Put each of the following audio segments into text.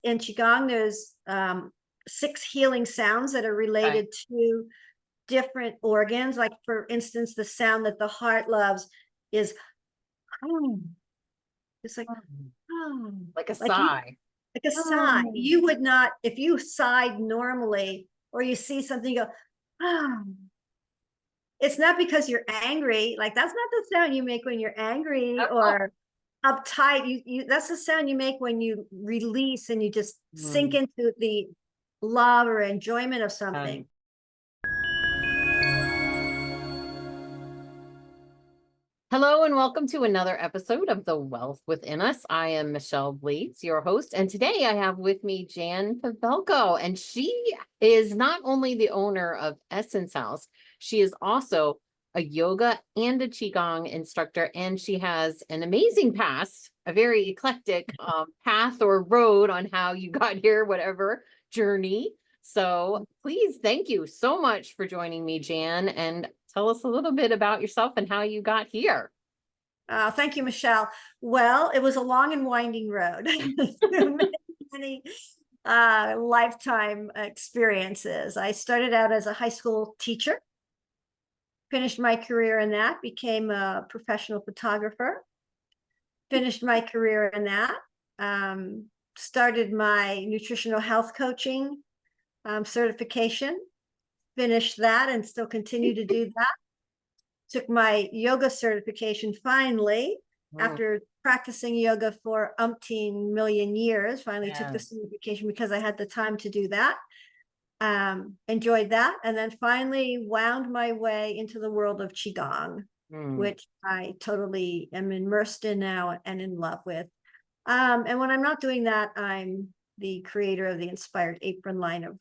in Qigong, there's 6 healing sounds that are related to different organs. Like, for instance, the sound that the heart loves is it's like like a sigh. Like a sigh. You would not, if you sighed normally, or you see something, you go, it's not because you're angry. Like, that's not the sound you make when you're angry or uptight. You that's the sound you make when you release and you just sink into the love or enjoyment of something. Hello and welcome to another episode of The Wealth Within Us. I am Michelle Blades, your host, and today I have with me Jan Pavelco, and she is not only the owner of Essence House, she is also a yoga and a Qigong instructor, and she has an amazing past, a very eclectic path or road on how you got here, whatever journey. So please, thank you so much for joining me, Jan, and tell us a little bit about yourself and how you got here. Thank you, Michelle. Well, it was a long and winding road. many lifetime experiences. I started out as a high school teacher, finished my career in that, became a professional photographer, finished my career in that, started my nutritional health coaching certification, finished that and still continue to do that. Took my yoga certification finally, after practicing yoga for umpteen million years, finally took the certification because I had the time to do that. Enjoyed that. And then finally wound my way into the world of Qigong, which I totally am immersed in now and in love with. And when I'm not doing that, I'm the creator of the Inspired Apron line of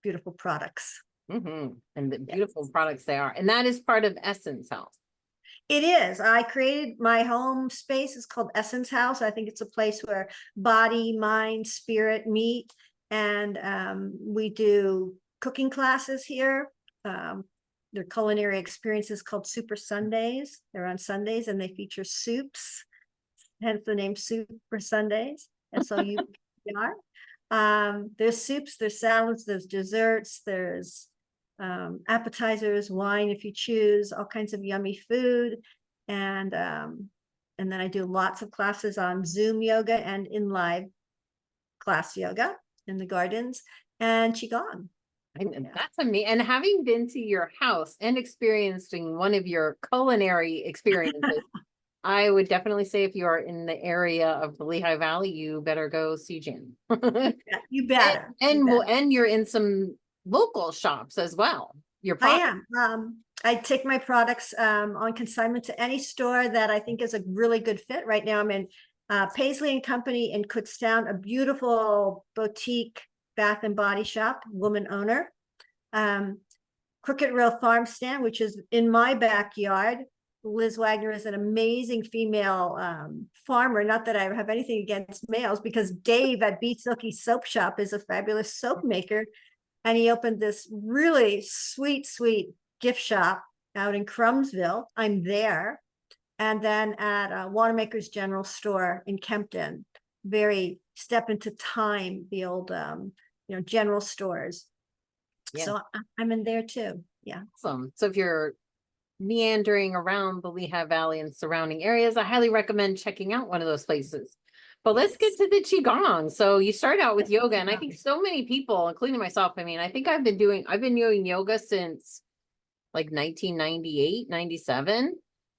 beautiful products. And the beautiful products they are. And that is part of Essence House. It is. I created my home space. It's called Essence House. I think it's a place where body, mind, spirit meet. And we do cooking classes here. They're culinary experiences called Super Sundays. They're on Sundays and they feature soups, hence the name Super Sundays. And so you are. There's soups, there's salads, there's desserts, there's appetizers, wine if you choose, all kinds of yummy food. And then I do lots of classes on Zoom yoga and in live class yoga in the gardens and Qigong. That's amazing. And having been to your house and experiencing one of your culinary experiences, I would definitely say if you are in the area of the Lehigh Valley, you better go see Jan. You better. And you're in some local shops as well. I am. I take my products on consignment to any store that I think is a really good fit. Right now I'm in Paisley and Company in Kutztown, a beautiful boutique bath and body shop, woman owner. Crooked Rail Farm Stand, which is in my backyard. Liz Wagner is an amazing female farmer. Not that I have anything against males, because Dave at Be Silky Soap Shop is a fabulous soap maker. And he opened this really sweet, sweet gift shop out in Krumsville. I'm there. And then at Wanamaker's General Store in Kempton, very step into time, the old, general stores. Yeah. So I'm in there too. Yeah. Awesome. So if you're meandering around the Lehigh Valley and surrounding areas, I highly recommend checking out one of those places. But let's get to the Qigong. So you start out with yoga, and I think so many people, including myself, I mean, I think I've been doing yoga since like 1998, 97.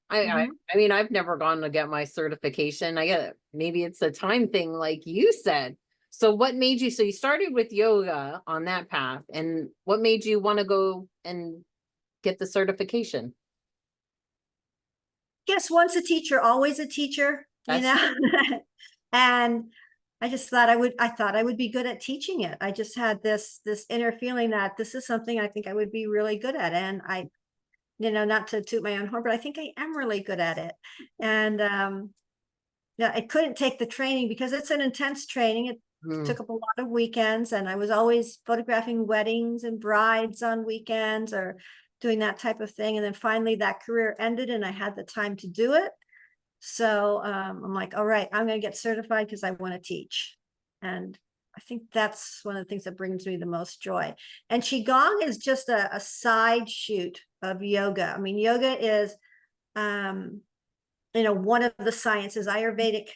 I mean, I've never gone to get my certification. I get it. Maybe it's a time thing, like you said. So what made you, so you started with yoga on that path, and what made you want to go and get the certification? Guess once a teacher, always a teacher, you know. And I just thought I would be good at teaching it. I just had this inner feeling that this is something I think I would be really good at. And I, not to toot my own horn, but I think I am really good at it. And I couldn't take the training because it's an intense training. It took up a lot of weekends, and I was always photographing weddings and brides on weekends or doing that type of thing. And then finally that career ended and I had the time to do it. So I'm like, all right, I'm going to get certified because I want to teach. And then And I think that's one of the things that brings me the most joy. And Qigong is just a side shoot of yoga. I mean, yoga is, one of the sciences. Ayurvedic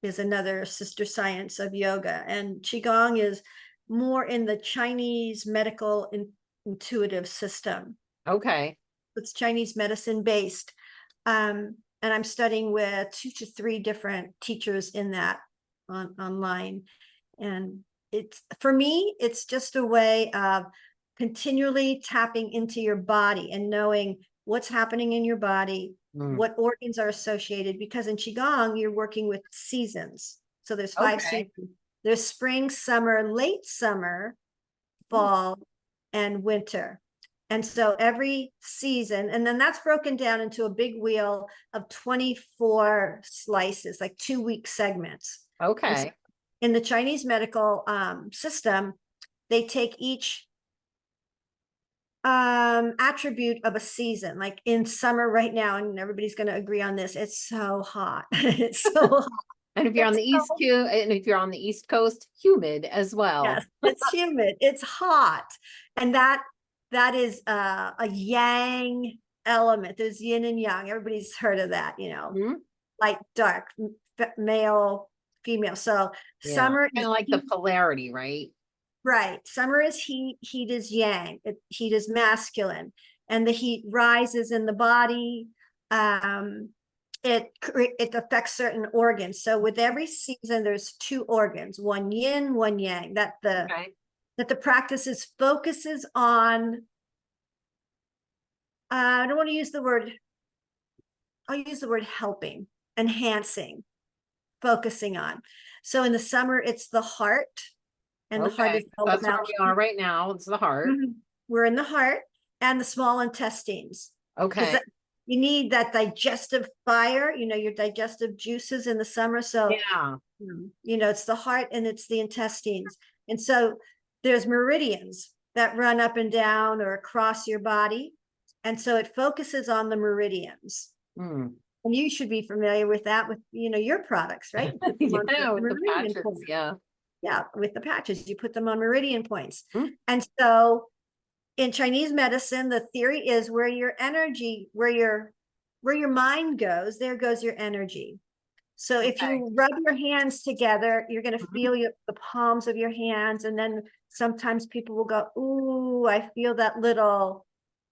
is another sister science of yoga. And Qigong is more in the Chinese medical intuitive system. Okay. It's Chinese medicine based. And I'm studying with 2 to 3 different teachers in that online. And it's, for me, it's just a way of continually tapping into your body and knowing what's happening in your body, what organs are associated, because in Qigong, you're working with seasons. So there's 5 seasons. There's spring, summer, late summer, fall, and winter. And so every season, and then that's broken down into a big wheel of 24 slices, like 2-week segments. Okay. So in the Chinese medical system, they take each attribute of a season. Like in summer right now, and everybody's going to agree on this, it's so hot. It's so hot. And if you're on the east too, and if you're on the East Coast, humid as well. Yes, it's humid, it's hot. And that is a yang element. There's yin and yang. Everybody's heard of that, light, dark, male, female. So summer kind of like the polarity, right? Right. Summer is heat, heat is yang, heat is masculine, and the heat rises in the body. It affects certain organs. So with every season, there's 2 organs, one yin, one yang, that the practices focuses on. I don't want to use the word, I'll use the word helping, enhancing, focusing on. So in the summer, it's the heart. And the heart is all that's about, where we are right now. It's the heart. We're in the heart and the small intestines. Okay. You need that digestive fire, your digestive juices in the summer. So, it's the heart and it's the intestines. And so there's meridians that run up and down or across your body. And so it focuses on the meridians. And you should be familiar with that with, your products, right? With the patches, Yeah, with the patches, you put them on meridian points. And so in Chinese medicine, the theory is where your energy, where your mind goes, there goes your energy. So if you rub your hands together, you're going to feel the palms of your hands. And then sometimes people will go, ooh, I feel that little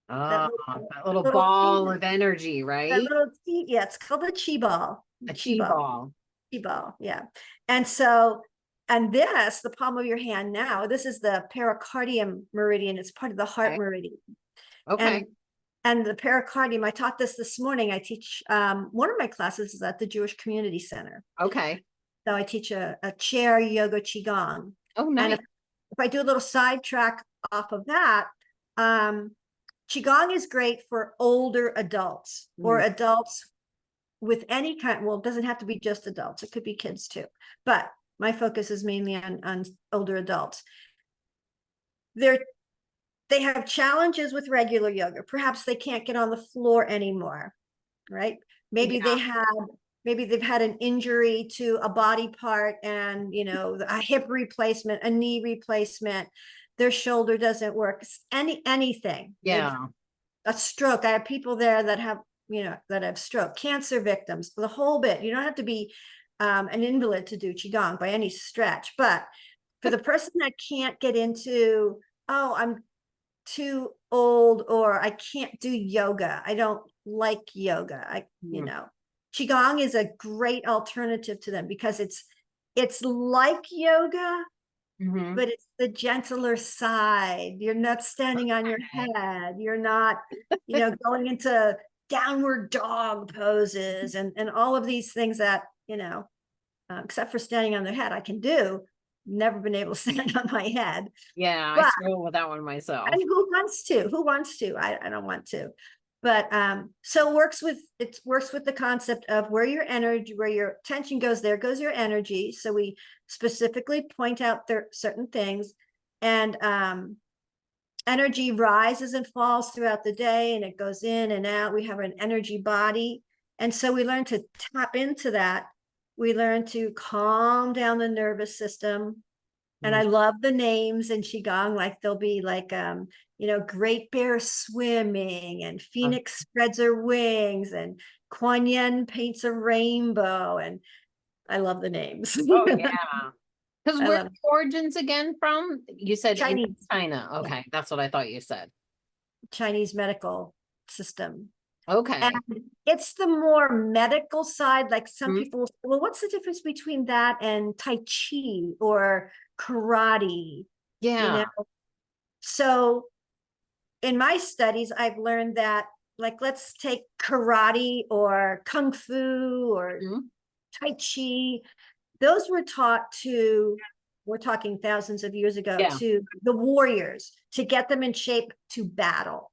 ball of energy, right? That little it's called a chi ball. A chi ball. Chi ball, yeah. And so, and this, the palm of your hand now, this is the pericardium meridian. It's part of the heart meridian. Okay. And the pericardium, I taught this morning. I teach, one of my classes is at the Jewish Community Center. Okay. So I teach a chair yoga Qigong. Oh, nice. And if I do a little sidetrack off of that, Qigong is great for older adults or adults with any kind. Well, it doesn't have to be just adults. It could be kids too. But my focus is mainly on older adults. They have challenges with regular yoga. Perhaps they can't get on the floor anymore, right? Maybe they've had an injury to a body part and, a hip replacement, a knee replacement, their shoulder doesn't work, anything. Yeah. A stroke. I have people there that have, that have stroke, cancer victims, the whole bit. You don't have to be an invalid to do Qigong by any stretch, but for the person that can't get into, oh, I'm too old, or I can't do yoga, I don't like yoga, Qigong is a great alternative to them because it's like yoga, but it's the gentler side. You're not standing on your head. You're not, going into downward dog poses and all of these things that, except for standing on their head, I can do. Never been able to stand on my head. Yeah, I struggle with that one myself. And who wants to? I don't want to. But so it works with the concept of where your energy, where your attention goes, there goes your energy. So we specifically point out certain things, and energy rises and falls throughout the day, and it goes in and out. We have an energy body, and so we learn to tap into that We learn to calm down the nervous system. And I love the names in Qigong, like there'll be like, Great Bear swimming, and Phoenix spreads her wings, and Kuan Yin paints a rainbow. And I love the names. Oh, yeah. Because I where love are the origins again from? You said in Chinese. China. Okay, that's what I thought you said. Chinese medical system. Okay. And it's the more medical side. Like some Mhm. people, well, what's the difference between that and Tai Chi or karate? Yeah. So in my studies, I've learned that, like, let's take karate or kung fu or Mhm. Tai Chi. Those were taught to, we're talking thousands of years ago, Yeah. to the warriors to get them in shape to battle.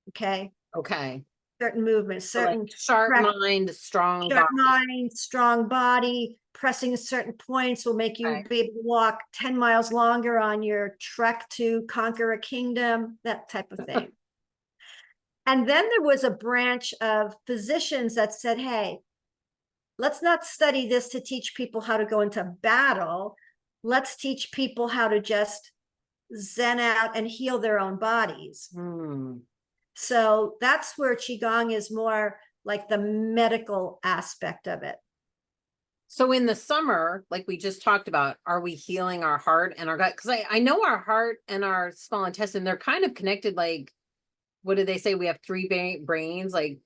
Okay. Okay. Certain movements, So like certain sharp mind, strong sharp body. mind, strong body, pressing certain points will make you Okay. be able to walk 10 miles longer on your trek to conquer a kingdom, that type of thing. And then there was a branch of physicians that said, hey, let's not study this to teach people how to go into battle. Let's teach people how to just zen out and heal their own bodies. Hmm. So that's where Qigong is more like the medical aspect of it. So in the summer, like we just talked about, are we healing our heart and our gut? Because I know our heart and our small intestine, they're kind of connected. Like, what do they say? We have three brains, like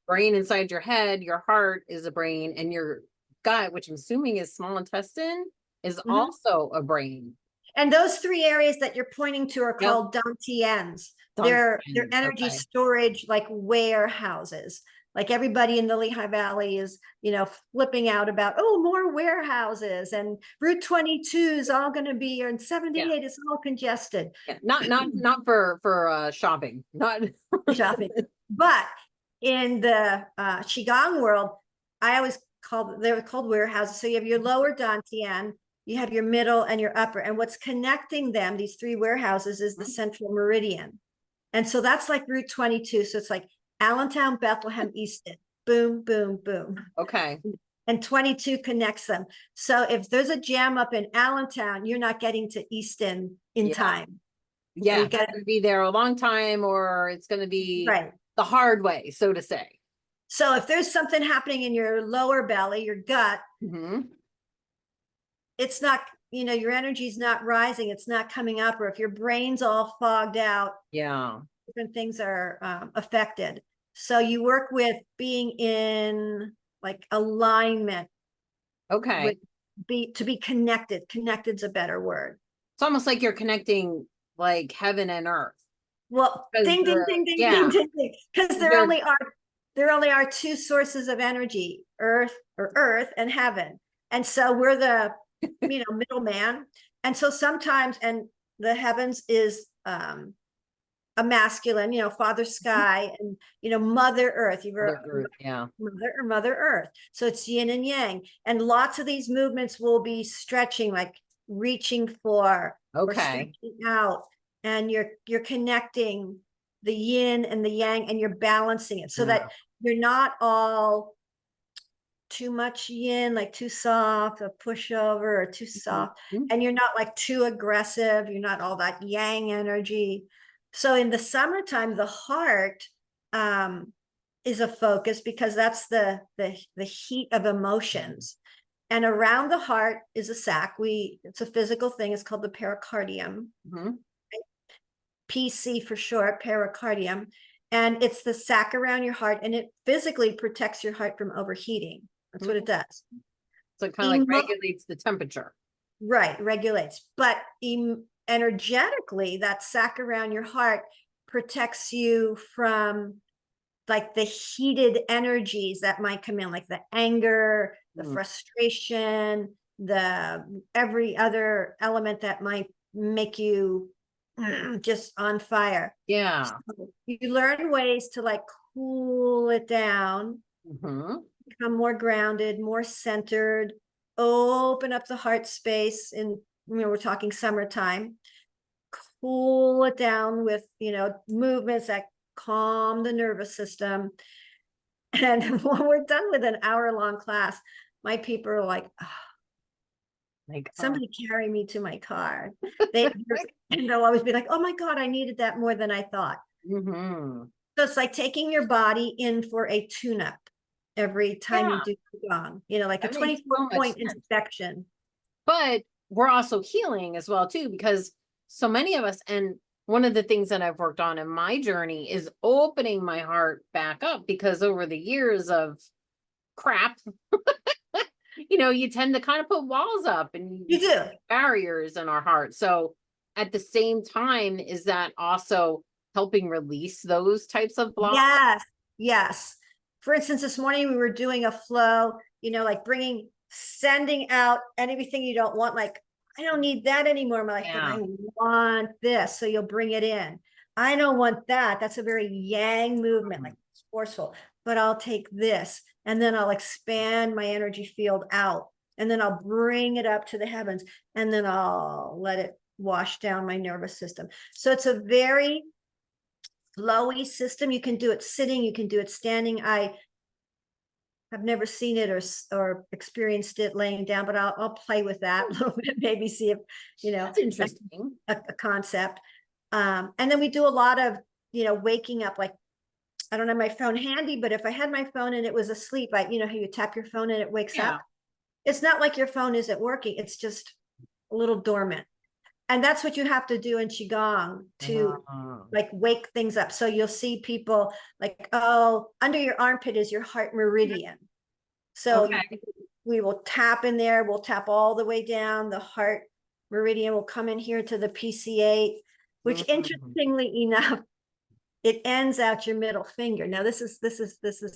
brain inside your head, your heart is a brain, and your gut, which I'm assuming is small intestine, is also a brain. And those three areas that you're pointing to are Yep. called dantians. Done. They're energy Okay. storage, like warehouses. Like everybody in the Lehigh Valley is, flipping out about, oh, more warehouses, and Route 22 is all going to be, and 78 is all congested. Yeah. Not for shopping. Not Shopping. But in the Qigong world, they're called warehouses. So you have your lower dantian, you have your middle and your upper. And what's connecting them, these three warehouses, is the central meridian. And so that's like Route 22. So it's like Allentown, Bethlehem, Easton, boom, boom, boom. Okay. And 22 connects them. So if there's a jam up in Allentown, you're not getting to Easton in time. Yeah, You got to be there a long time, or it's going to be right. the hard way, so to say. So if there's something happening in your lower belly, your gut, it's not, your energy's not rising, it's not coming up. Or if your brain's all fogged out, different things are affected. So you work with being in like alignment. Okay. To be connected. Connected's a better word. It's almost like you're connecting like heaven and earth. Well, ding, ding, ding, ding, ding, ding, ding. Because there only are two sources of energy, earth and heaven. And so we're the, middleman. And so sometimes, and the heavens is a masculine, Father Sky, and, Mother Earth. Mother Earth. So it's yin and yang. And lots of these movements will be stretching, like reaching for, or stretching out. And you're connecting the yin and the yang, and you're balancing it so that you're not all too much yin, like too soft, a pushover, or too soft. And you're not like too aggressive. You're not all that yang energy. So in the summertime, the heart is a focus, because that's the heat of emotions. And around the heart is a sac. It's a physical thing. It's called the pericardium. PC for short, pericardium. And it's the sac around your heart, and it physically protects your heart from overheating. That's what it does. So it kind of like regulates the temperature. Right, regulates. But energetically, that sac around your heart protects you from like the heated energies that might come in, like the anger, the frustration, the every other element that might make you just on fire. Yeah. So you learn ways to like cool it down, become more grounded, more centered, open up the heart space. And we're talking summertime. Cool it down with movements that calm the nervous system. And when we're done with an hour-long class, my people are like, oh, Like, somebody carry me to my car. And they'll always be like, oh my God, I needed that more than I thought. mm-hmm. So it's like taking your body in for a tune-up every time you Yeah. do Qigong, you know, like a That makes so much 24-point sense. inspection. But we're also healing as well too, because so many of us, and one of the things that I've worked on in my journey is opening my heart back up, because over the years of crap, you tend to kind of put walls up and You do. barriers in our heart. So at the same time, is that also helping release those types of blocks? Yes, yes. For instance, this morning we were doing a flow, like sending out anything you don't want. Like, I don't need that anymore. I'm like, but I want this. So you'll bring it in. I don't want that. That's a very yang movement, like it's forceful, but I'll take this. And then I'll expand my energy field out. And then I'll bring it up to the heavens. And then I'll let it wash down my nervous system. So it's a very flowy system. You can do it sitting, you can do it standing. I have never seen it or experienced it laying down, but I'll play with that a little bit, maybe see if That's interesting. a concept. And then we do a lot of waking up. Like, I don't have my phone handy, but if I had my phone and it was asleep, how you tap your phone and it wakes up. It's not like your phone isn't working, it's just a little dormant. And that's what you have to do in Qigong to like wake things up. So you'll see people like, oh, under your armpit is your heart meridian. So we will tap in there. We'll tap all the way down. The heart meridian will come in here to the PC8, which interestingly enough, it ends out your middle finger. Now this is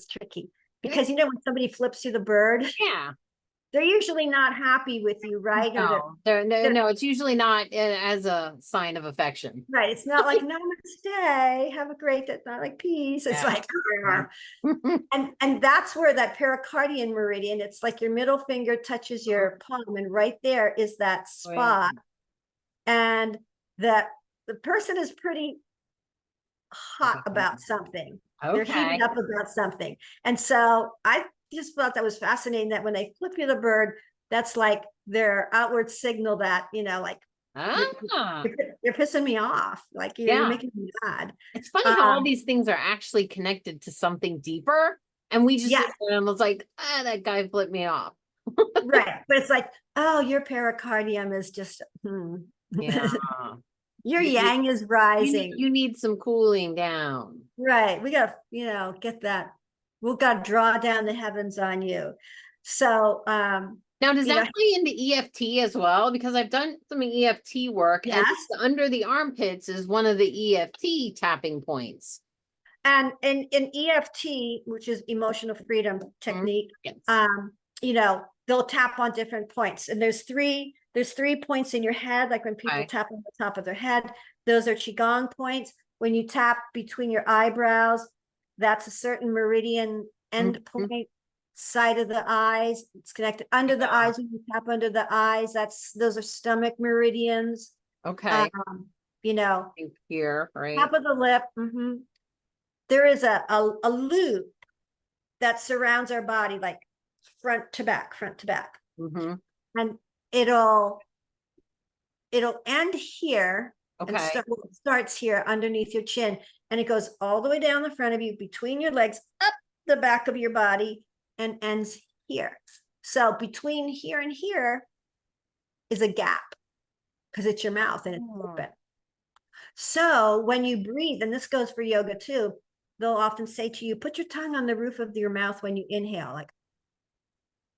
tricky because when somebody flips you the bird, they're usually not happy with you, right? No, no, it's usually not as a sign of affection. Right. It's not like namaste, have a great day. It's not like peace. It's like, and that's where that pericardian meridian, it's like your middle finger touches your palm, and right there is that spot. And that the person is pretty hot about something. They're heated up about something. And so I just thought that was fascinating that when they flip you the bird, that's like their outward signal that, like, you're pissing me off. Like, you're making me mad. It's funny how all these things are actually connected to something deeper. And we just and was like, that guy flipped me off. Right. But it's like, oh, your pericardium is just, your yang is rising. You need some cooling down. Right. We got to, get that. We've got to draw down the heavens on you. So, now, does that play into EFT as well? Because I've done some EFT work, and under the armpits is one of the EFT tapping points. And in EFT, which is emotional freedom technique, they'll tap on different points. And there's three points in your head, like when people tap on the top of their head, those are Qigong points. When you tap between your eyebrows, that's a certain meridian end point. Side of the eyes, it's connected under the eyes. When you tap under the eyes, those are stomach meridians. Here, right? Top of the lip. There is a loop that surrounds our body, like front to back. And it'll end here. And it starts here underneath your chin, and it goes all the way down the front of you, between your legs, up the back of your body, and ends here. So between here and here is a gap, because it's your mouth and it's open. So when you breathe, and this goes for yoga too, they'll often say to you, put your tongue on the roof of your mouth when you inhale. Like,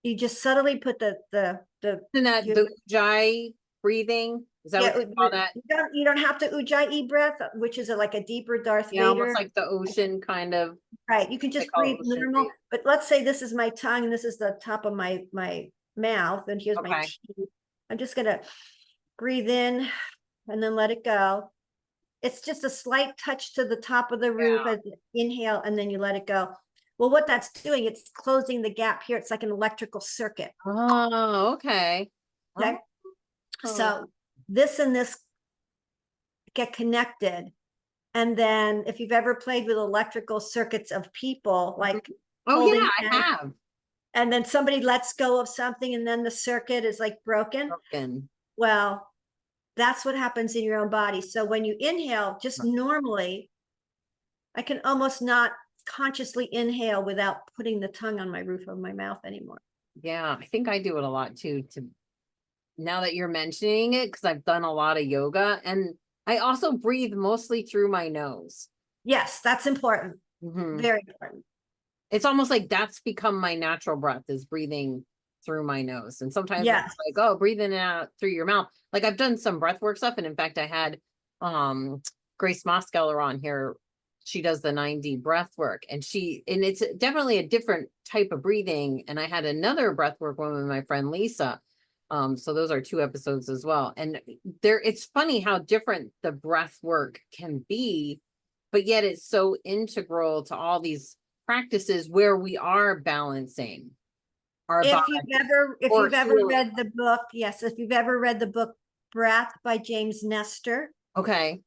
you just subtly put the ujjayi breathing. Is that what you call that? You don't have to ujjayi breath, which is like a deeper Darth Vader. Almost like the ocean kind of. Right. You can just breathe normal. But let's say this is my tongue and this is the top of my mouth, and here's my teeth. I'm just gonna breathe in and then let it go. It's just a slight touch to the top of the roof as you inhale, and then you let it go. Well, what that's doing, it's closing the gap here. It's like an electrical circuit. Oh, okay. Okay. So this and this get connected. And then if you've ever played with electrical circuits of people, like I have. and then somebody lets go of something and then the circuit is like broken. Broken. Well, that's what happens in your own body. So when you inhale, just normally, I can almost not consciously inhale without putting the tongue on my roof of my mouth anymore. Yeah, I think I do it a lot too, now that you're mentioning it, because I've done a lot of yoga, and I also breathe mostly through my nose. Yes, that's important. Mhm. Very important. It's almost like that's become my natural breath, is breathing through my nose. And sometimes Yes. it's like, oh, breathing it out through your mouth. Like I've done some breath work stuff. And in fact, I had Grace Moskeller on here. She does the 9D breath work, and it's definitely a different type of breathing. And I had another breath work one with my friend Lisa. So those are 2 episodes as well. And it's funny how different the breath work can be, but yet it's so integral to all these practices where we are balancing our If body. you've or ever healing. read the book, yes, if you've ever read the book Breath by James Nestor, Okay.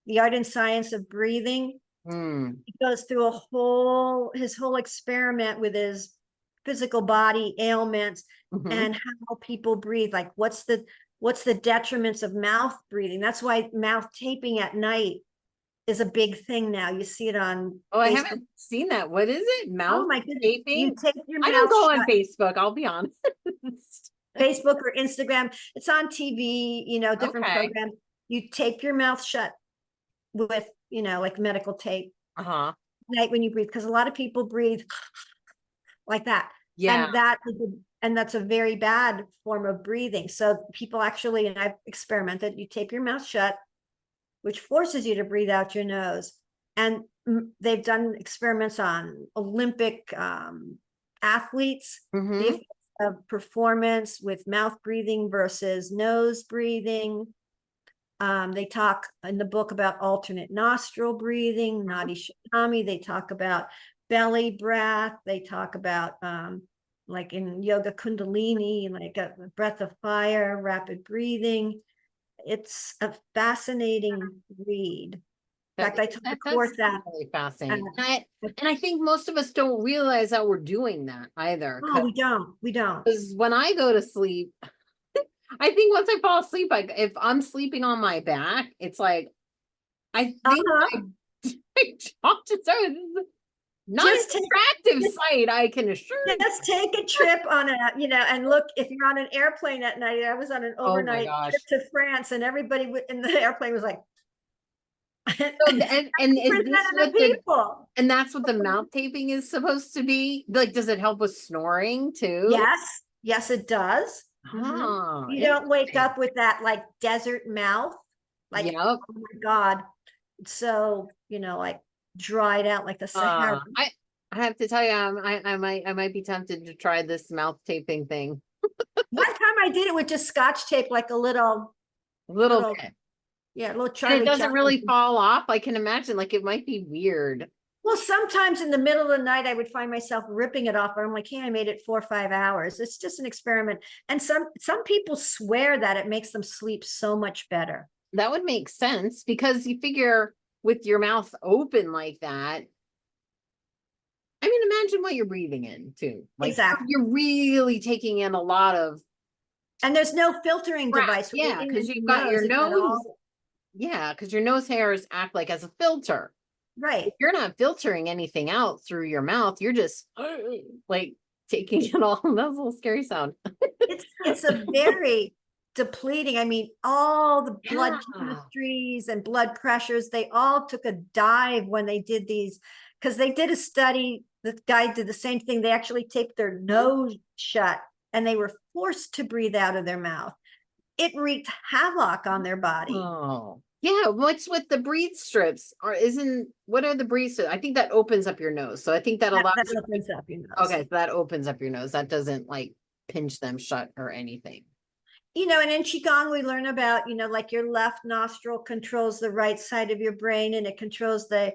The Art and Science of Breathing, Mm. he goes through his whole experiment with his physical body ailments Mhm. and how people breathe. Like what's the detriments of mouth breathing? That's why mouth taping at night is a big thing now. You see it on Oh, I Facebook. haven't seen that. What is it? Oh Mouth my goodness. taping? You tape your I don't mouth go shut. on Facebook, I'll be honest. Facebook or Instagram. It's on TV, different Okay. programs. You tape your mouth shut with, like medical tape Uh-huh. night when you breathe, because a lot of people breathe like that. Yeah. And that's a very bad form of breathing. So people actually, and I've experimented, you tape your mouth shut, which forces you to breathe out your nose. And they've done experiments on Olympic athletes, Mhm. the effects of performance with mouth breathing versus nose breathing. They talk in the book about alternate nostril breathing, Nadi Shatami. They talk about belly breath. They talk about like in yoga kundalini, like a breath of fire, rapid breathing. It's a fascinating read. In fact, I took a course That's at really fascinating. And I think most of us don't realize that we're doing that either. oh, we don't. Because when I go to sleep, I think once I fall asleep, if I'm sleeping on my back, it's like I think my jaw just not Just an attractive sight, I can assure you. Let's take a trip on and look, if you're on an airplane at night. I was on an overnight trip to France, and everybody in the airplane was like, So, and is this what people. And that's what the mouth taping is supposed to be? Like, does it help with snoring too? Yes, it does. Oh, You don't wake up with that like desert mouth. Like, yep. oh my God. So, like dried out like the Sahara. I have to tell you, I might be tempted to try this mouth taping thing. One time I did it with just Scotch tape, like a little bit. Yeah, little Charlie. And it doesn't really fall off. I can imagine, like, it might be weird. Well, sometimes in the middle of the night, I would find myself ripping it off, but I'm like, hey, I made it 4 or 5 hours. It's just an experiment. And some people swear that it makes them sleep so much better. That would make sense, because you figure with your mouth open like that, I mean, imagine what you're breathing in too. Like, exactly. You're really taking in a lot of. And there's no filtering device. Yeah, because you've got your nose. Yeah, because your nose hairs act like as a filter. Right. If you're not filtering anything out through your mouth, you're just like taking it all. That's a little scary sound. It's a very depleting. I mean, all the blood chemistries and blood pressures, they all took a dive when they did these, because they did a study. The guy did the same thing. They actually taped their nose shut and they were forced to breathe out of their mouth. It wreaked havoc on their body. Oh, yeah. What's with the breathe strips? What are the breathe strips? I think that opens up your nose. So I think that allows that opens up your nose. Okay, so that opens up your nose. That doesn't like pinch them shut or anything. And in Qigong, we learn about, like your left nostril controls the right side of your brain, and it controls the,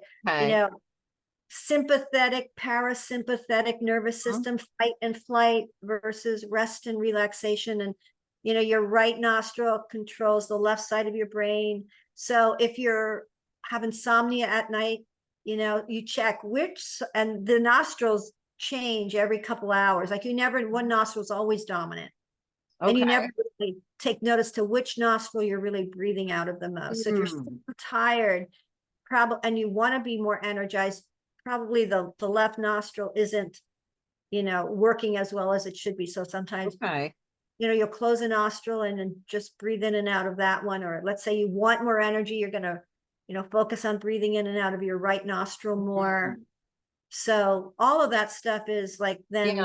sympathetic, parasympathetic nervous system, fight and flight versus rest and relaxation. And, your right nostril controls the left side of your brain. So if you're have insomnia at night, you check and the nostrils change every couple hours. Like you never, one nostril is always dominant. And you Okay. never really take notice to which nostril you're really breathing out of the most. So if you're super tired, probably, and you want to be more energized, probably the left nostril isn't, you know, working as well as it should be. So sometimes, Okay. you know, you'll close a nostril and then just breathe in and out of that one. Or let's say you want more energy, you're going to, you know, focus on breathing in and out of your right nostril more. So all of that stuff is like then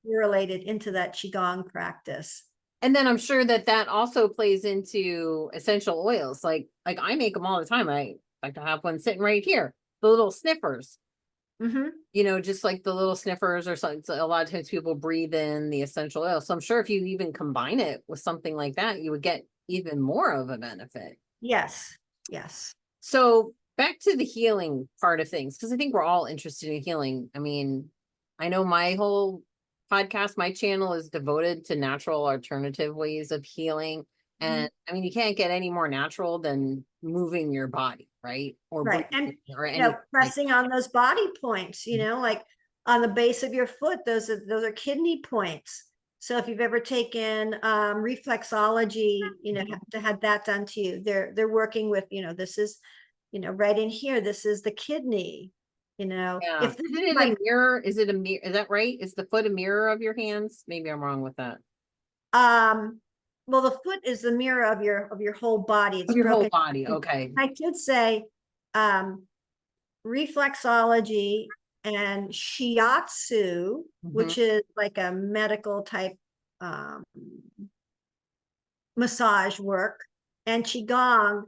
related into that Qigong practice. And then I'm sure that that also plays into essential oils. Like I make them all the time. I like to have one sitting right here, the little sniffers. You know, just like the little sniffers or something. So a lot of times people breathe in the essential oil. So I'm sure if you even combine it with something like that, you would get even more of a benefit. Yes. Yes. So back to the healing part of things, because I think we're all interested in healing. I mean, I know my whole podcast, my channel is devoted to natural alternative ways of healing. And I mean, you can't get any more natural than moving your body, right? Or right. And or you know, pressing on those body points, you know, like on the base of your foot, those are kidney points. So if you've ever taken reflexology, you know, to have that done to you, they're working with, you know, this is, you know, right in here, this is the kidney, you know. If is it a mirror? Is it a mirror? Is that right? Is the foot a mirror of your hands? Maybe I'm wrong with that. Well, the foot is the mirror of your whole body. It's your broken. whole body. Okay. I should say reflexology and shiatsu, which is like a medical type massage work, and Qigong,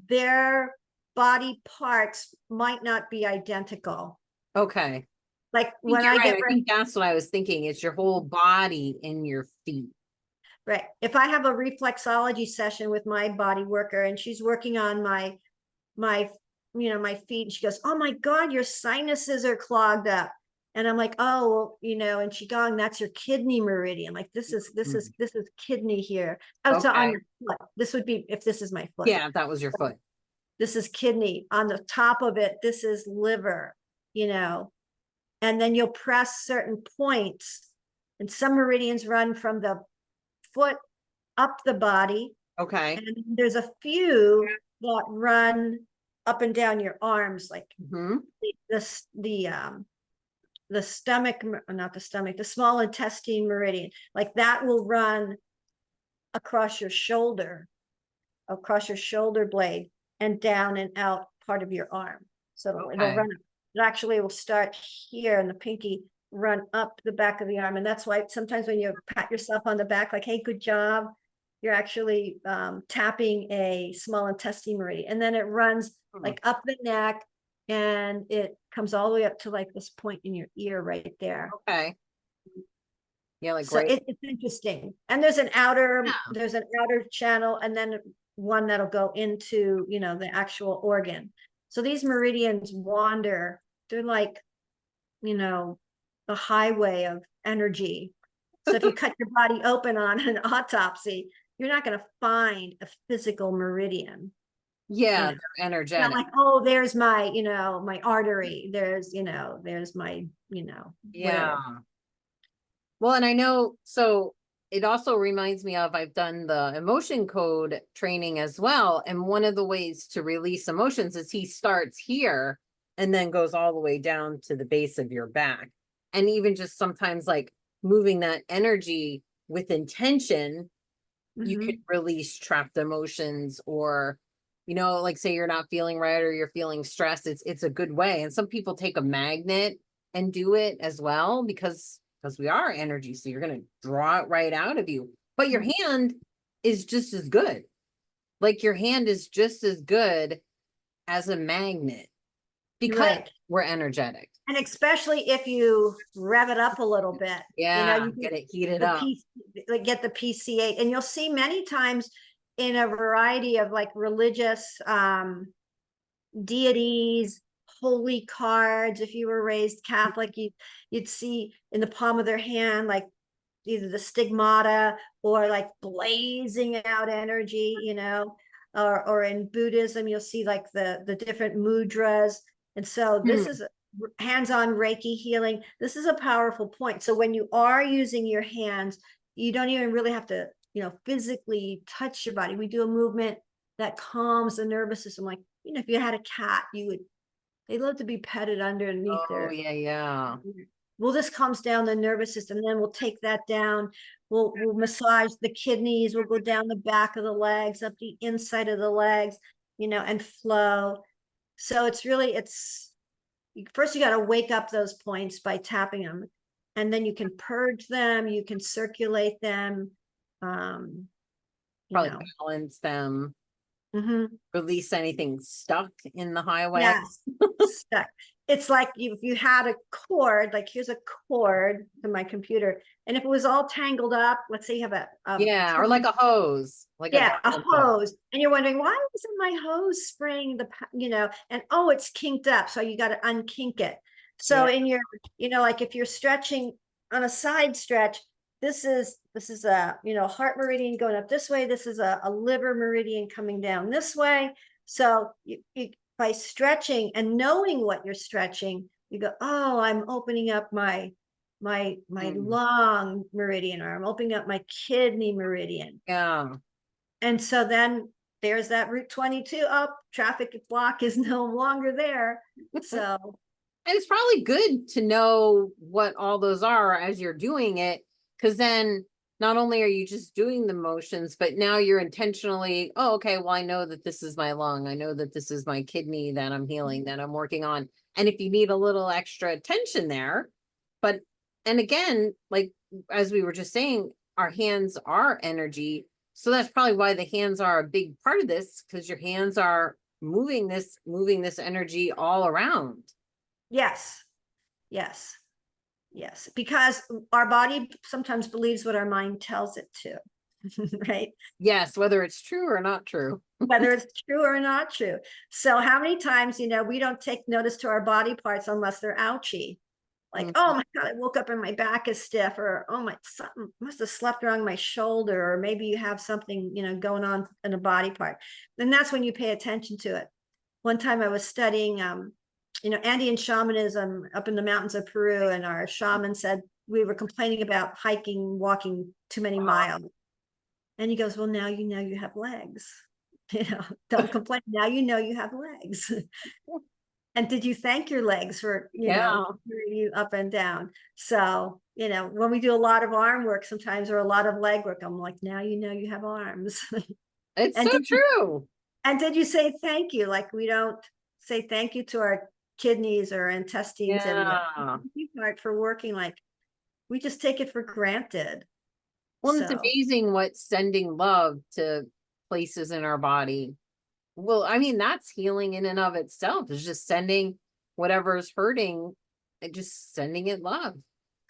their body parts might not be identical. Okay. Like when I get, I think that's what I was thinking. It's your whole body in your feet. Right. If I have a reflexology session with my body worker and she's working on my you know, my feet, and she goes, "Oh my God, your sinuses are clogged up." And I'm like, "Oh, well, you know, in Qigong, that's your kidney meridian. Like this is kidney here." Oh, so on your foot. This would be if this is my foot. Yeah, that was your foot. This is kidney. On the top of it, this is liver, you know. And then you'll press certain points, and some meridians run from the foot up the body. Okay. And there's a few that run up and down your arms, like the stomach, not the stomach, the small intestine meridian, like that will run across your shoulder blade and down and out part of your arm. So it'll run, it actually will start here and the pinky run up the back of the arm. And that's why sometimes when you pat yourself on the back, like, "Hey, good job," you're actually tapping a small intestine meridian. And then it runs like up the neck and it comes all the way up to like this point in your ear right there. Okay. Yeah, like so it's interesting. And there's an outer channel and then one that'll go into, you know, the actual organ. So these meridians wander. They're like, you know, the highway of energy. So if you cut your body open on an autopsy, you're not going to find a physical meridian. Yeah, they're energetic. Not like, "Oh, there's my, you know, my artery. There's, you know, there's my, you know." Yeah. Well, and I know, so it also reminds me of, I've done the emotion code training as well. And one of the ways to release emotions is he starts here and then goes all the way down to the base of your back. And even just sometimes like moving that energy with intention, you could release trapped emotions, or, you know, like say you're not feeling right or you're feeling stressed. It's a good way. And some people take a magnet and do it as well because we are energy. So you're going to draw it right out of you, but your hand is just as good. Like your hand is just as good as a magnet because we're energetic. And especially if you rev it up a little bit, yeah, you know, you get it heated up, like get the PCA. And you'll see many times in a variety of like religious deities, holy cards. If you were raised Catholic, you'd see in the palm of their hand like either the stigmata or like blazing out energy, you know, or in Buddhism you'll see like the different mudras. And so this is hands-on Reiki healing. This is a powerful point. So when you are using your hands, you don't even really have to, physically touch your body. We do a movement that calms the nervous system. Like, if you had a cat, they love to be petted underneath Oh, their. yeah. Well, this calms down the nervous system. Then we'll take that down. We'll massage the kidneys. We'll go down the back of the legs, up the inside of the legs, and flow. So first you got to wake up those points by tapping them, and then you can purge them. You can circulate them. Probably balance them, release anything stuck in the highway. Yes, stuck. It's like if you had a cord, like here's a cord to my computer, and if it was all tangled up, let's say you have a Yeah, or like a hose, like a garden hose, and you're wondering why isn't my hose spraying and it's kinked up, so you got to unkink it. So in your, like if you're stretching on a side stretch, this is a heart meridian going up this way. This is a liver meridian coming down this way. So you by stretching and knowing what you're stretching, you go, oh, I'm opening up my lung meridian, or I'm opening up my kidney meridian. Yeah. And so then there's that Route 22 up, traffic block is no longer there. So. And it's probably good to know what all those are as you're doing it, because then not only are you just doing the motions, but now you're intentionally, oh, okay, well, I know that this is my lung. I know that this is my kidney that I'm healing, that I'm working on. And if you need a little extra attention there, and again, like, as we were just saying, our hands are energy. So that's probably why the hands are a big part of this, because your hands are moving this energy all around. Yes. Because our body sometimes believes what our mind tells it to, right? Yes, whether it's true or not true. Whether it's true or not true. So how many times, we don't take notice to our body parts unless they're ouchy. Like, oh my God, I woke up and my back is stiff, or something must have slept wrong my shoulder, or maybe you have something, going on in a body part. Then that's when you pay attention to it. One time I was studying, Andean shamanism up in the mountains of Peru, and our shaman said we were complaining about walking too many miles. And he goes, well, now you have legs. Don't complain. Now you have legs. And did you thank your legs for, carrying you up and down? So, when we do a lot of arm work sometimes, or a lot of leg work, I'm like, now you have arms. It's so true. And did you say thank you? Like, we don't say thank you to our kidneys or intestines and heart for working. Like, we just take it for granted. Well, it's amazing what sending love to places in our body. Well, I mean, that's healing in and of itself. It's just sending whatever's hurting and just sending it love.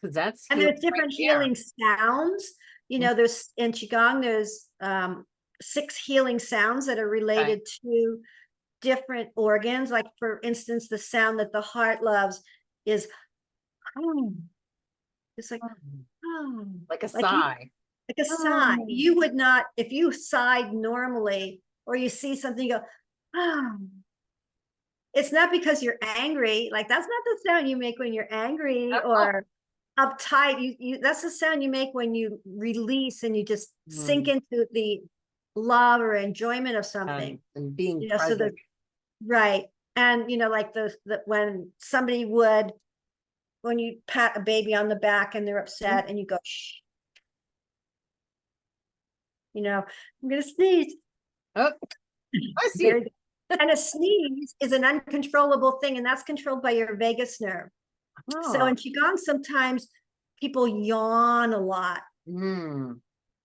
Because that's, and there's different healing sounds. There's in Qigong, there's 6 healing sounds that are related to different organs. Like, for instance, the sound that the heart loves is it's like a sigh. Like a sigh. You would not, if you sighed normally, or you see something, you go, it's not because you're angry. Like, that's not the sound you make when you're angry or uptight. That's the sound you make when you release and you just sink into the love or enjoyment of something. And being present. Right. And, like when somebody when you pat a baby on the back and they're upset and you go, shh, I'm going to sneeze. Oh, I see. And a sneeze is an uncontrollable thing, and that's controlled by your vagus nerve. So in Qigong, sometimes people yawn a lot. And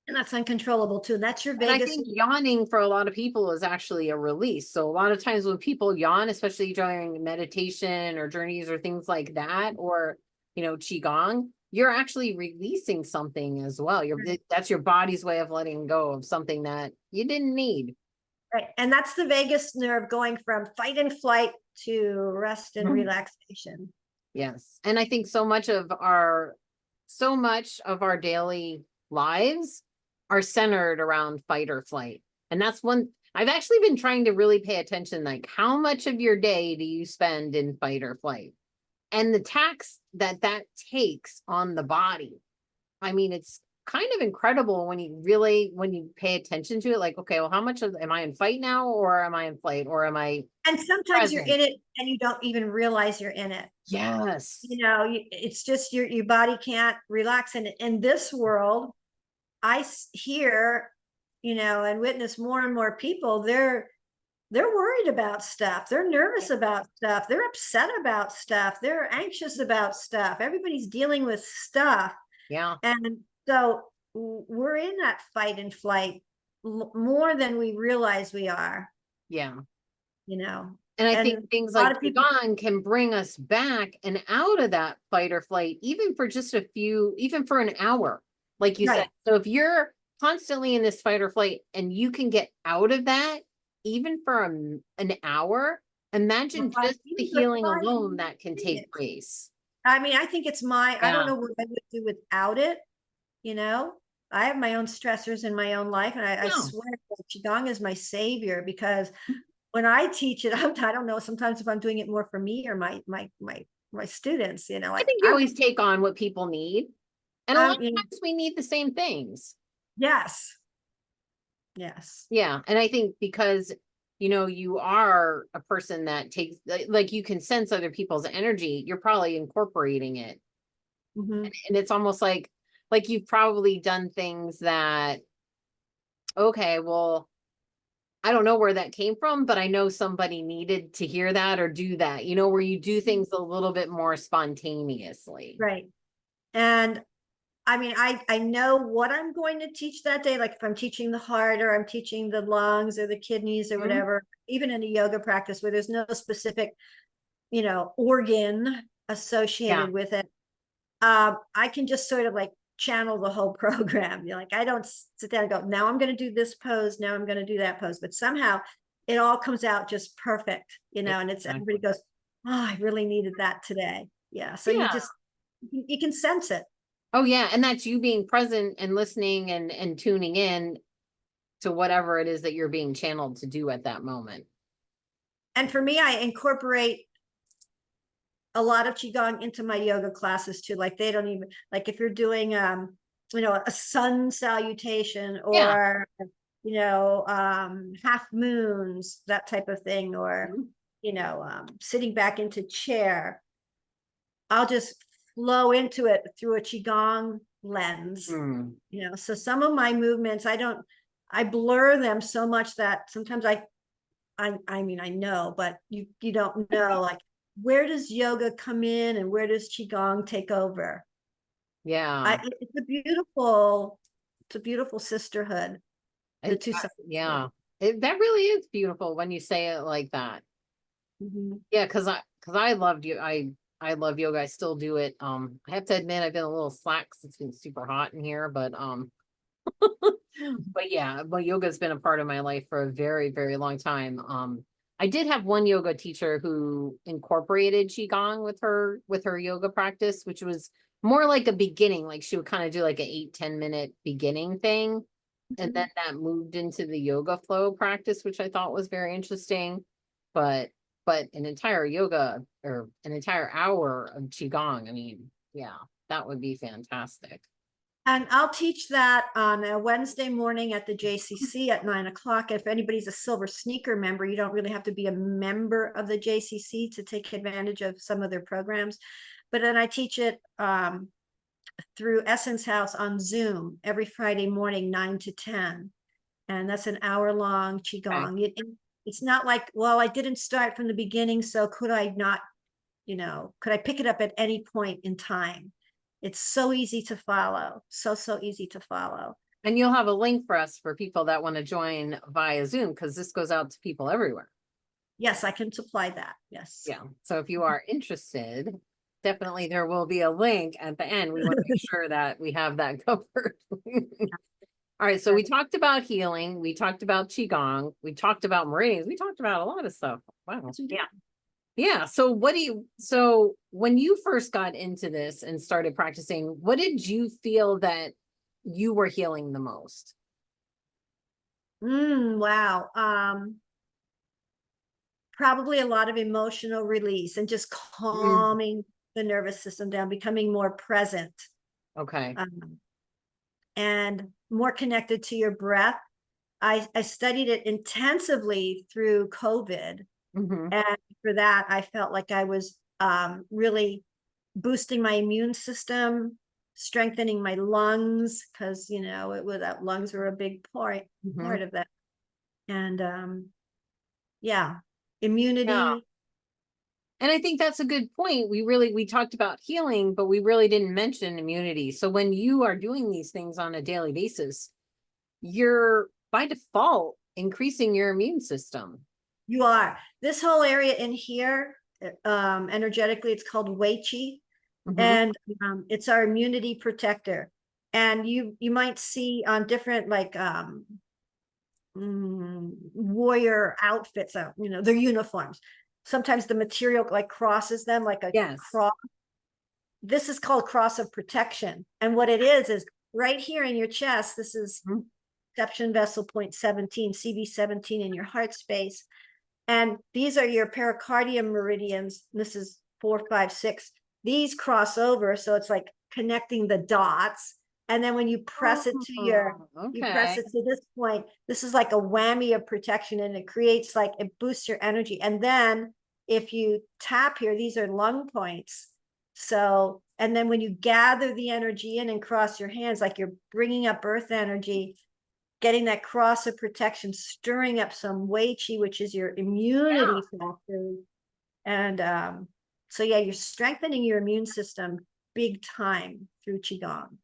that's uncontrollable too. And that's your vagus. And I think yawning for a lot of people is actually a release. So a lot of times when people yawn, especially during meditation or journeys or things like that, or, Qigong, you're actually releasing something as well. That's your body's way of letting go of something that you didn't need. Right. And that's the vagus nerve going from fight and flight to rest and relaxation. Yes. And I think so much of our daily lives are centered around fight or flight. And that's one I've actually been trying to really pay attention, like, how much of your day do you spend in fight or flight? and the tax that takes on the body. I mean, it's kind of incredible when you pay attention to it, like, okay, well, how much am I in fight now, or am I in flight, or am I And sometimes you're present? in it and you don't even realize you're in it. Yes. You know, it's just your body can't relax. And in this world, hear, you know, and witness more and more people, they're worried about stuff. They're nervous about stuff. They're upset about stuff. They're anxious about stuff. Everybody's dealing with stuff. Yeah. And so we're in that fight and flight more than we realize we are, Yeah. you know. And I And think things a lot like of people, Qigong can bring us back and out of that fight or flight, even for even for an hour, like you said. right. So if you're constantly in this fight or flight and you can get out of that, even for an hour, imagine just the For healing 5 alone that can take minutes. place. I mean, I think it's I don't Yeah. know what I would do without it, you know. I have my own stressors in my own life, and I No. swear that Qigong is my savior, because when I teach it, I don't know sometimes if I'm doing it more for me or my students, you know, I think you always take on what people need. And a lot of you know, times we need the same things. yes. Yes. Yeah. And I think because, you know, you are a person that takes, like you can sense other people's energy, you're probably incorporating it. Mhm. And it's almost like you've probably done things that, okay, well, I don't know where that came from, but I know somebody needed to hear that or do that, you know, where you do things a little bit more spontaneously. Right. And I mean, I know what I'm going to teach that day. Like if I'm teaching the heart, or I'm teaching the lungs or the kidneys or Mhm. whatever, even in a yoga practice where there's no specific, you know, organ associated Yeah. with it. I can just sort of like channel the whole program. You're like, I don't sit down and go, now I'm going to do this pose. Now I'm going to do that pose. But somehow it all comes out just perfect, you know, and it's everybody Exactly. goes, oh, I really needed that today. Yeah. So Yeah. you can sense it. Oh yeah. And that's you being present and listening and tuning in to whatever it is that you're being channeled to do at that moment. And for me, I incorporate a lot of Qigong into my yoga classes too. Like they don't even, like if you're doing, you know, a sun salutation, Yeah. or, you know, half moons, that type of thing, or, Mhm. you know, sitting back into chair, I'll just flow into it through a Qigong lens, Mm. you know. So some of my movements, I blur them so much that sometimes I mean, I know, but you don't know, like, where does yoga come in and where does Qigong take over? Yeah. It's a beautiful sisterhood, the two sides. Yeah. That really is beautiful when you say it like that. Mhm. Yeah, because I loved you. I love yoga. I still do it. I have to admit I've been a little slack 'cause it's been super hot in here, but yeah, but yoga's been a part of my life for a very, very long time. I did have one yoga teacher who incorporated Qigong with her yoga practice, which was more like a beginning. Like she would kind of do like an 8-10 minute beginning thing. And then that moved into the yoga flow practice, which I thought was very interesting. But an entire yoga or an entire hour of Qigong, I mean, yeah, that would be fantastic. And I'll teach that on a Wednesday morning at the JCC at 9 o'clock. If anybody's a Silver Sneaker member, you don't really have to be a member of the JCC to take advantage of some of their programs. But then I teach it through Essence House on Zoom every Friday morning, 9 to 10. And that's an hour-long Okay. Qigong. It's not like, well, I didn't start from the beginning, so could I not, you know, could I pick it up at any point in time? It's so easy to follow. So easy to follow. And you'll have a link for us for people that want to join via Zoom because this goes out to people everywhere. Yes, I can supply that. Yes. Yeah. So if you are interested, definitely there will be a link at the end. We want to make sure that we have that covered. All right. So we talked about healing. We talked about Qigong. We talked about meridians. We talked about a lot of stuff. Wow. Yeah. Yeah. So when you first got into this and started practicing, what did you feel that you were healing the most? Wow. Probably a lot of emotional release and just Mm, calming the nervous system down, becoming more present, Okay. and more connected to your breath. I studied it intensively through COVID. Mhm. And for that, I felt like I was really boosting my immune system, strengthening my lungs, because that lungs were a big part Mhm. of that. And yeah, Yeah. immunity. And I think that's a good point. We talked about healing, but we really didn't mention immunity. So when you are doing these things on a daily basis, you're by default increasing your immune system. You are. This whole area in here, energetically, it's called Wei Qi, Mhm. and it's our immunity protector. And you might see on different like warrior outfits, their uniforms. Sometimes the material like crosses them like a Yes. cross. This is called cross of protection. And what it is right here in your chest, this is Mhm. reception vessel point 17, CV17 in your heart space. And these are your pericardium meridians. This is 4, 5, 6. These cross over. So it's like connecting the dots. And then when you press it to you press Okay. it to this point, this is like a whammy of protection, and it creates like, it boosts your energy. And then if you tap here, these are lung points. So, and then when you gather the energy in and cross your hands, like you're bringing up earth energy, getting that cross of protection, stirring up some Wei Qi, which is your immunity factor. And so yeah, you're strengthening your immune system big time through Qigong.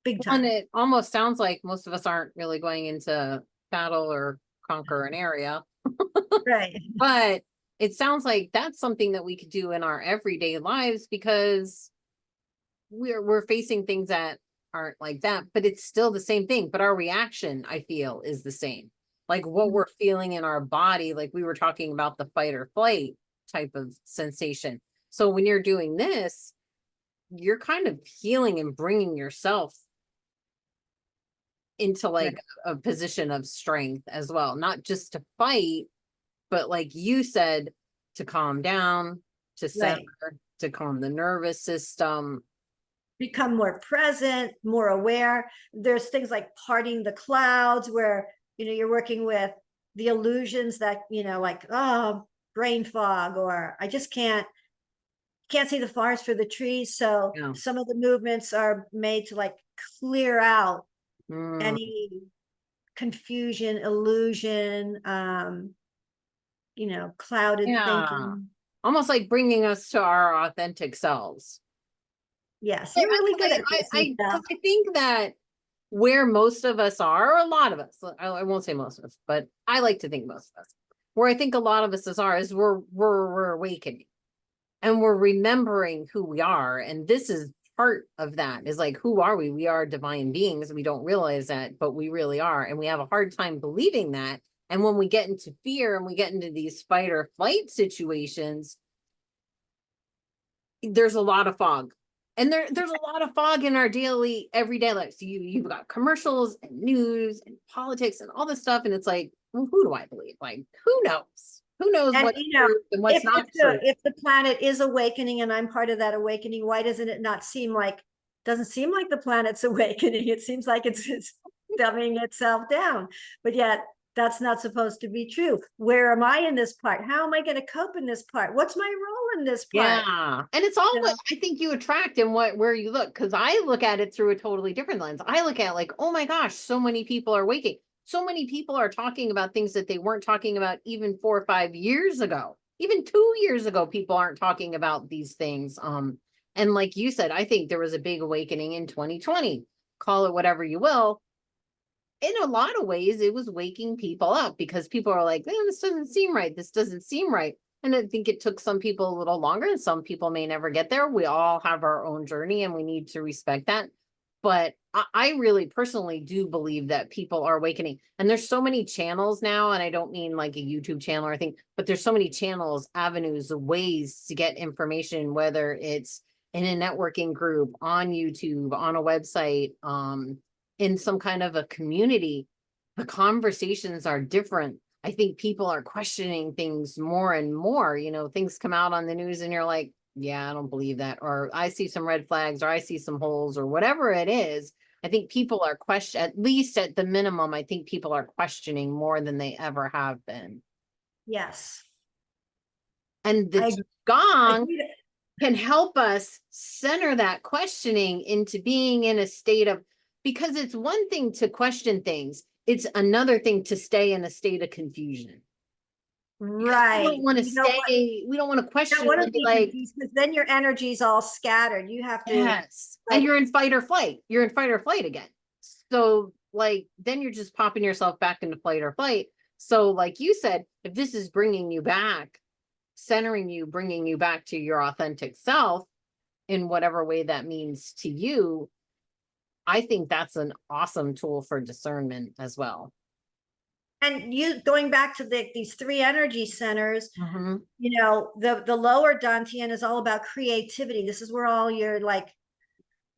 Big And time. it almost sounds like most of us aren't really going into battle or conquer an area, Right. but it sounds like that's something that we could do in our everyday lives because we're facing things that aren't like that, but it's still the same thing. But our reaction, I feel, is the same. Like what we're feeling in our body, like we were talking about the fight or flight type of sensation. So when you're doing this, you're kind of healing and bringing yourself into like a position of strength as well, not just to fight, but like you said, to calm down, to center, Right. to calm the nervous system. Become more present, more aware. There's things like parting the clouds, where you're working with the illusions that like, oh, brain fog, or I just can't see the forest for the trees. So Yeah. some of the movements are made to like clear out Mm, any confusion, illusion, clouded yeah. thinking. Almost like bringing us to our authentic selves. Yes, you're really good at this, Because Michelle. I think that where most of us are, or a lot of us, I won't say most of us, but I like to think most of us, where I think a lot of us are is we're awakening and we're remembering who we are. And this is part of that, is like, who are we? We are divine beings. We don't realize that, but we really are. And we have a hard time believing that. And when we get into fear and we get into these fight or flight situations, there's a lot of fog. And there's a lot of fog in our daily, everyday life. So you've got commercials and news and politics and all this stuff. And it's like, well, who do I believe? Like, who knows? Who knows And what's true and what's not true? if the planet is awakening and I'm part of that awakening, why doesn't it not seem like, doesn't seem like the planet's awakening? It seems like it's dumbing itself down. But yet that's not supposed to be true. Where am I in this part? How am I going to cope in this part? What's my role in this part? Yeah. And it's all what I think you attract and where you look. Cause I look at it through a totally different lens. I look at like, oh my gosh, so many people are waking. So many people are talking about things that they weren't talking about even 4 or 5 years ago. Even 2 years ago, people aren't talking about these things. And like you said, I think there was a big awakening in 2020. Call it whatever you will. In a lot of ways, it was waking people up because people are like, this doesn't seem right. This doesn't seem right. And I think it took some people a little longer, and some people may never get there. We all have our own journey and we need to respect that. But I really personally do believe that people are awakening. And there's so many channels now, and I don't mean like a YouTube channel or anything, but there's so many channels, avenues, ways to get information, whether it's in a networking group, on YouTube, on a website, in some kind of a community. The conversations are different. I think people are questioning things more and more. Things come out on the news and you're like, Yeah, I don't believe that. Or I see some red flags, or I see some holes, or whatever it is. I think people are at least at the minimum, I think people are questioning more than they ever have been. Yes. And I the Qigong agree that- can help us center that questioning into being in a state of, because it's one thing to question things, it's another thing to stay in a state of confusion. Because we Right. don't want to You know what? stay, we don't want to You question don't want to and be be like, confused because then your energy's all scattered. You have to, yes. And like, you're in fight or flight. You're in fight or flight again. So like, then you're just popping yourself back into fight or flight. So like you said, if this is bringing you back, centering you, bringing you back to your authentic self in whatever way that means to you, I think that's an awesome tool for discernment as well. and you going back to these three energy centers, Mm-hmm. you know, the lower Dantian is all about creativity. This is where all your like,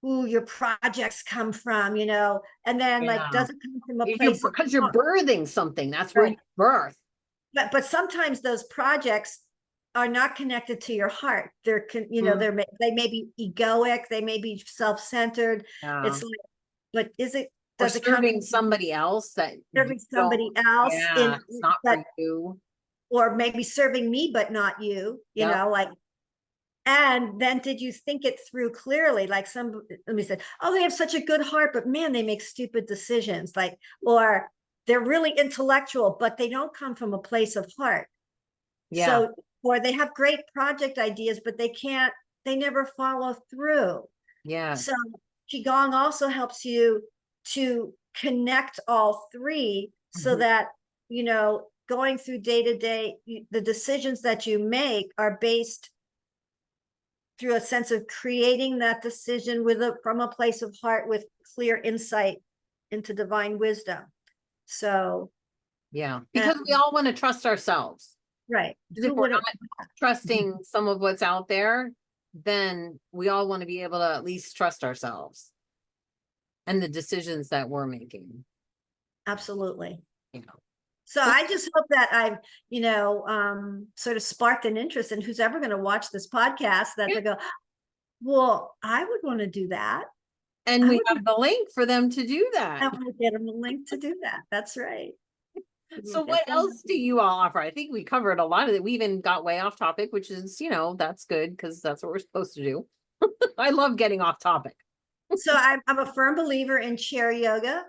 ooh, your projects come from, you know, and then like Yeah. doesn't come from a You're, place of because you're birthing something. That's where right. you birth. But sometimes those projects are not connected to your heart. They're you know, Mhm. they may be egoic, they may be self-centered. Yeah. It's like, but Or does it come serving from somebody else that you serving somebody don't, else yeah, in it's not that, for you. or maybe serving me but not you, you Yep. know, like, and then did you think it through clearly? Like somebody said, oh, they have such a good heart, but man, they make stupid decisions. Like, or they're really intellectual, but they don't come from a place of heart. Yeah. So, or they have great project ideas, but they never follow through. Yeah. So Qigong also helps you to connect all three so Mhm. that, you know, going through day to day, the decisions that you make are based through a sense of creating that decision from a place of heart with clear insight into divine wisdom. So, Yeah. Because we all want to trust ourselves. right. Because if Who we're wouldn't? not trusting some of what's out there, then we all want to be able to at least trust ourselves and the decisions that we're making. Absolutely. You know. So I just hope that I've, you know, sort of sparked an interest in who's ever going to watch this podcast, that Yeah. they go, well, I would want to do that. And I we would, have the link for them to do that. I want to get them a link to do that. That's right. So what else do you all offer? I think we covered a lot of it. We even got way off topic, which is, you know, that's good because that's what we're supposed to do. I love getting off topic. So I'm a firm believer in chair yoga.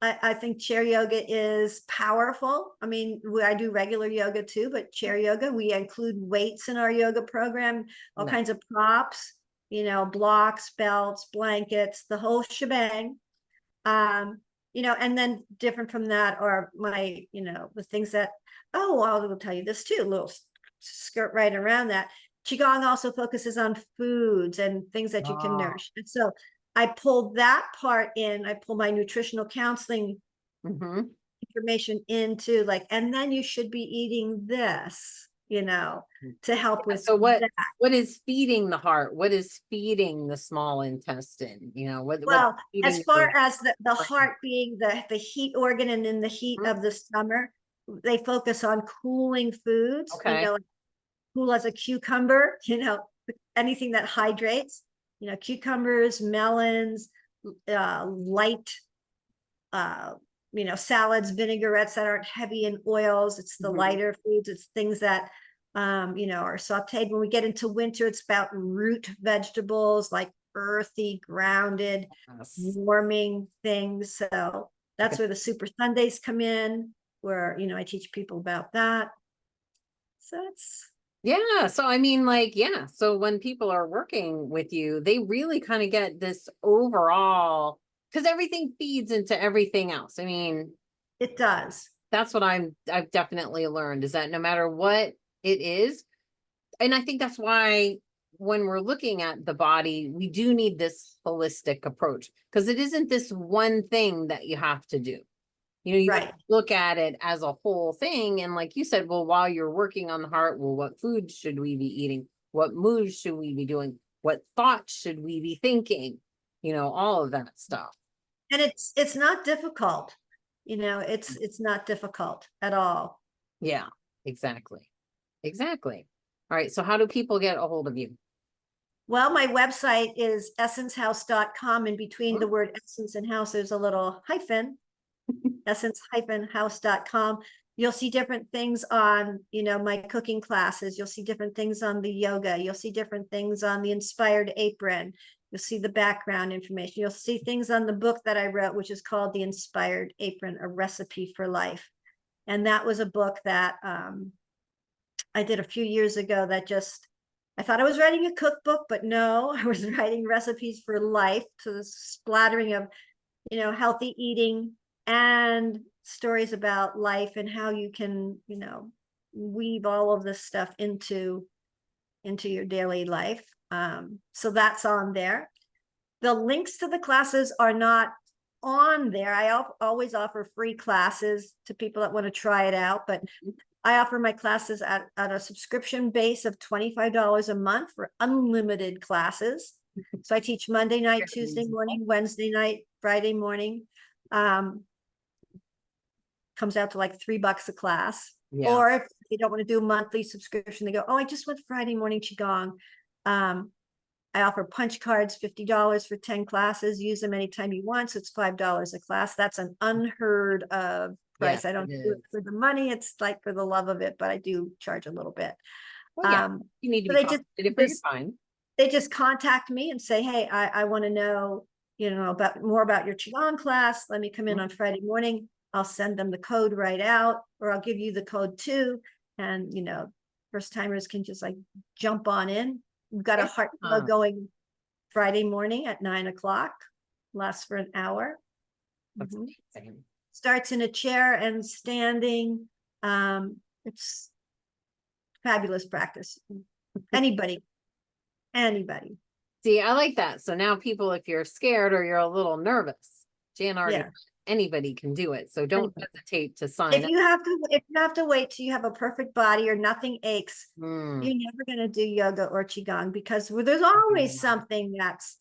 I think chair yoga is powerful. I mean, I do regular yoga too, but chair yoga, we include weights in our yoga program, all No. kinds of props, you know, blocks, belts, blankets, the whole shebang. You know, and then different from that are my, you know, the things that, oh, I will tell you this too, a little skirt right around that. Qigong also focuses on foods and things that you can nourish. And so I pulled that part in, I pull my nutritional counseling information into like, and then you should be eating this, you know, to help with So that. what is feeding the heart? What is feeding the small intestine? You know, Well, as far your as the heart being the heat organ and in the heat of the summer, they focus on cooling foods, you okay. know, cool as a cucumber, you know, anything that hydrates, you know, cucumbers, melons, light, you know, salads, vinaigrettes that aren't heavy in oils. It's the lighter foods. It's things that, you know, are sauteed. When we get into winter, it's about root vegetables, like earthy, grounded, Yes. warming things. So that's where the Super Sundays come in, where, you know, I teach people about that. So it's, Yeah. So I mean, like, yeah. So when people are working with you, they really kind of get this overall, because everything feeds into everything else. I mean, it does. that's what I've definitely learned, is that no matter what it is, and I think that's why when we're looking at the body, we do need this holistic approach, because it isn't this one thing that you have to do. You know, you Right. look at it as a whole thing. And like you said, well, while you're working on the heart, well, what food should we be eating? What moves should we be doing? What thoughts should we be thinking? You know, all of that stuff. And it's not difficult, you know, it's not difficult at all. Yeah, exactly. Exactly. All right. So how do people get a hold of you? Well, my website is essencehouse.com, and between the word essence and house, there's a little hyphen, essence-house.com. You'll see different things on, my cooking classes. You'll see different things on the yoga. You'll see different things on the Inspired Apron. You'll see the background information. You'll see things on the book that I wrote, which is called The Inspired Apron, A Recipe for Life. And that was a book that I did a few years ago that I thought I was writing a cookbook, but no, I was writing recipes for life, to the splattering of, healthy eating and stories about life and how you can, weave all of this stuff into your daily life. So that's on there. The links to the classes are not on there. I always offer free classes to people that want to try it out, but I offer my classes at a subscription base of $25 a month for unlimited classes. So I teach Monday night, Tuesday morning, Wednesday night, Friday morning. Comes out to like $3 a class. Yeah. Or if they don't want to do a monthly subscription, they go, oh, I just went Friday morning Qigong. I offer punch cards, $50 for 10 classes. Use them anytime you want. So it's $5 a class. That's an unheard of price. Yes, I don't it do it is. for the money. It's like for the love of it, but I do charge a little bit. Well, yeah, you need to so be they just- compensated for your time. They just contact me and say, hey, I want to know, about more about your Qigong class. Let me come in on Friday morning. I'll send them the code right out, or I'll give you the code too. And, first timers can just like jump on in. We've got a heart flow going Friday morning at 9:00. Lasts for an hour. That's amazing. Starts in a chair and standing. It's fabulous practice. Anybody. See, I like that. So now people, if you're scared or you're a little nervous, Jan already, Yeah. anybody can do it. So don't hesitate to sign If up. you have to wait till you have a perfect body or nothing aches, you're never going to do yoga or Qigong, because there's always something that's,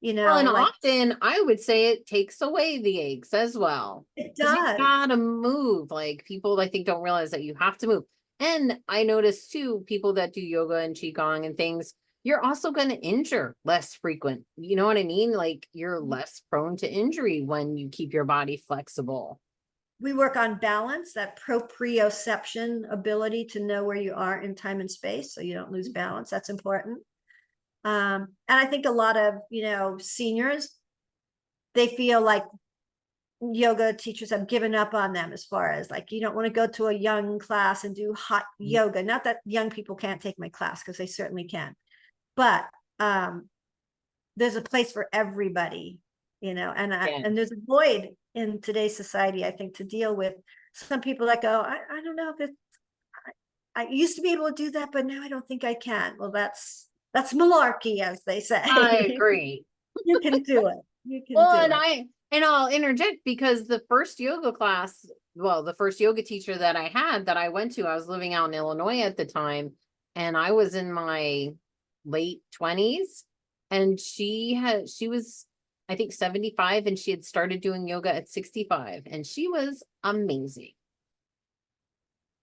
Well, and like, often I would say it takes away the aches as well. it 'Cause you does. gotta move. Like, people, I think, don't realize that you have to move. And I notice too, people that do yoga and Qigong and things, you're also going to injure less frequent. You know what I mean? Like, you're less prone to injury when you keep your body flexible. We work on balance, that proprioception ability to know where you are in time and space, so you don't lose balance. That's important. And I think a lot of, seniors, they feel like yoga teachers have given up on them, as far as like, you don't want to go to a young class and do hot yoga. Not that young people can't take my class, because they certainly can. But there's a place for everybody, and there's a void in today's society, I think, to deal with some people that go, I don't know if I used to be able to do that, but now I don't think I can. Well, that's malarkey, as they say. I agree. You can do it. You can Well, do it. and I'll interject, because the first yoga class, the first yoga teacher that I had, that I went to, I was living out in Illinois at the time, and I was in my late 20s, and she was, I think, 75, and she had started doing yoga at 65, and she was amazing.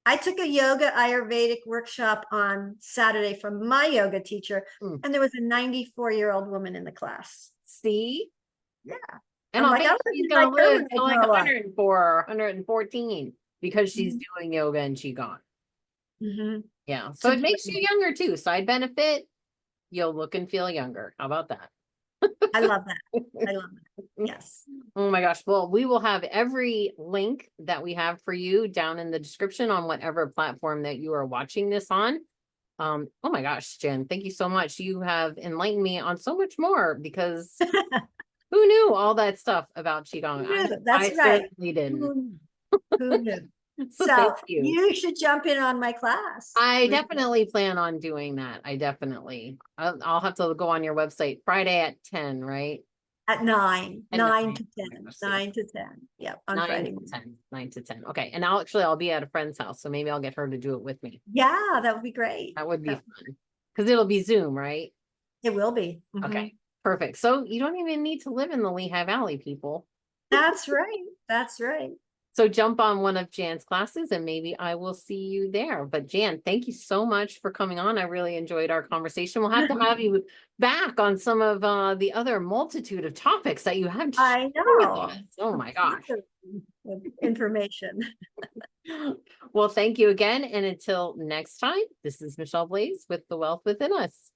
I took a yoga Ayurvedic workshop on Saturday from my yoga teacher, and there was a 94-year-old woman in the class. See? Yeah. And I'm I'll bet she's gonna live to like 104 or 114 because she's doing yoga and Qigong. Yeah. So it makes you younger too. Side benefit, you'll look and feel younger. How about that? I love that. I love that. Yes. Oh my gosh. Well, we will have every link that we have for you down in the description on whatever platform that you are watching this on. Oh my gosh, Jen, thank you so much. You have enlightened me on so much more, because who knew all that stuff about Qigong? That's I right. certainly didn't. Who knew? So So thank you. you should jump in on my class. I definitely plan on doing that. I'll have to go on your website Friday at 10, right? At 9 At 9 to 10. Let's see. 9 to 10. Yep. On 9 Friday. to 10. 9 to 10. Okay. And I'll be at a friend's house, so maybe I'll get her to do it with me. Yeah, that would be great. That would be fun. Because it'll be Zoom, right? It will be. Okay. Perfect. So you don't even need to live in the Lehigh Valley, people. That's right. That's right. So jump on one of Jan's classes and maybe I will see you there. But Jan, thank you so much for coming on. I really enjoyed our conversation. We'll have to have you back on some of the other multitude of topics that you have to I share with know. us. Oh my gosh. Information. Well, thank you again. And until next time, this is Michelle Blaze with The Wealth Within Us.